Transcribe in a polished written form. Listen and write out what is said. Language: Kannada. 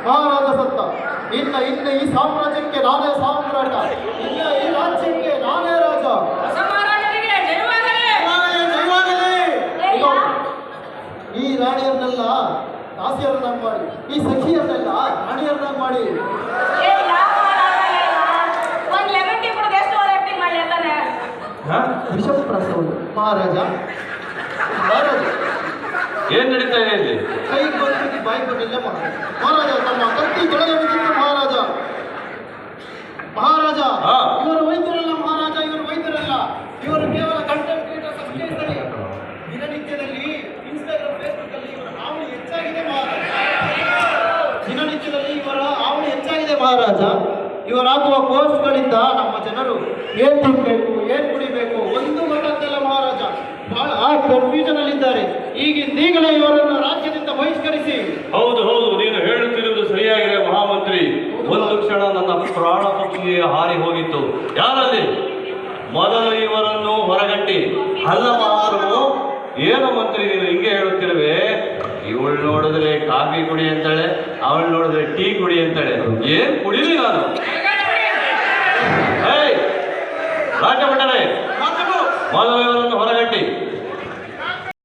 ಮಹಾರಾಜ ಸತ್ತ. ಇನ್ನು ಈ ಸಾಮ್ರಾಜ್ಯಕ್ಕೆ ನಾನೇ ಸಾಮ್ರಾಟ, ಇನ್ನು ಈ ರಾಜ್ಯಕ್ಕೆ ನಾನೇ ರಾಜ. ಈ ರಾಣಿಯರನ್ನೆಲ್ಲ ದಾಸಿಯರನ್ನಾಗಿ ಮಾಡಿ, ಈ ಸಖಿಯರನ್ನೆಲ್ಲ ರಾಣಿಯರನ್ನಾಗಿ ಮಾಡಿ. ವಿಷಪ್ರಾಸವನ್ನು ಮಹಾರಾಜ. ಮಹಾರಾಜ ಏನ್ ನಡೀತಾ ಇದೆ ಇಲ್ಲಿ? ಕೈ ಬಂದು ಬಾಯಿ ಬಂದಿಲ್ಲ ಮಹಾರಾಜ. ತಮ್ಮ ಕತ್ತಿ ಕೆಳಗೆ ಬಿದ್ದಿತ್ತು ಮಹಾರಾಜ. ಮಹಾರಾಜ ಇವರು ವೈದ್ಯರಲ್ಲ ಮಹಾರಾಜ, ಇವರು ವೈದ್ಯರಲ್ಲ, ಇವರು ಕೇವಲ ಕಂಟೆಂಟ್ ಕ್ರಿಯೇಟರ್ ಅಷ್ಟೇ ಸರಿ. ದಿನನಿತ್ಯದಲ್ಲಿ ಇನ್ಸ್ಟಾಗ್ರಾಮ್ ಫೇಸ್ಬುಕ್ ಅಲ್ಲಿ ಇವರ ಹಾವಳಿ ಹೆಚ್ಚಾಗಿದೆ ಮಹಾರಾಜ. ದಿನನಿತ್ಯದಲ್ಲಿ ಇವರ ಹಾವಳಿ ಹೆಚ್ಚಾಗಿದೆ ಮಹಾರಾಜ. ಇವರಾಗುವ ಪೋಸ್ಟ್ಗಳಿಂದ ನಮ್ಮ ಜನರು ಏನ್ ತಿನ್ಬೇಕು, ಏನ್ ಕುಡಿಬೇಕು ಒಂದು ಗೊತ್ತಾಗ್ತಿಲ್ಲ ಮಹಾರಾಜ. ಬಹಳ ಕನ್ಫ್ಯೂಷನ್ ಅಲ್ಲಿದ್ದಾರೆ. ಈಗಲೇ ಇವರನ್ನು ರಾಜ್ಯದಿಂದ ಬಹಿಷ್ಕರಿಸಿ. ಹೌದು ಹೌದು, ನೀನು ಹೇಳುತ್ತಿರುವುದು ಸರಿಯಾಗಿದೆ ಮಹಾಮಂತ್ರಿ. ಒಂದು ಕ್ಷಣ ನನ್ನ ಪ್ರಾಣ ಪಕ್ಷಿಯೇ ಹಾರಿ ಹೋಗಿತ್ತು. ಯಾರಲ್ಲಿ? ಮೊದಲು ಇವರನ್ನು ಹೊರಗಟ್ಟಿ. ಅಲ್ಲ ಮಹಾಪ್ರಭು, ಏನು ಮಂತ್ರಿ ನೀನು ಹಿಂಗೆ ಹೇಳುತ್ತಿರುವೆ? ಇವಳು ನೋಡಿದ್ರೆ ಕಾಫಿ ಕುಡಿ ಅಂತಾಳೆ, ಅವಳು ನೋಡಿದ್ರೆ ಟೀ ಕುಡಿ ಅಂತಾಳೆ. ಏನ್ ಕುಡಿಲಿ ನಾನು? ರಾಜ್ಯ ಭಟರೇ, ಮೊದಲು ಇವರನ್ನು ಹೊರಗಟ್ಟಿ.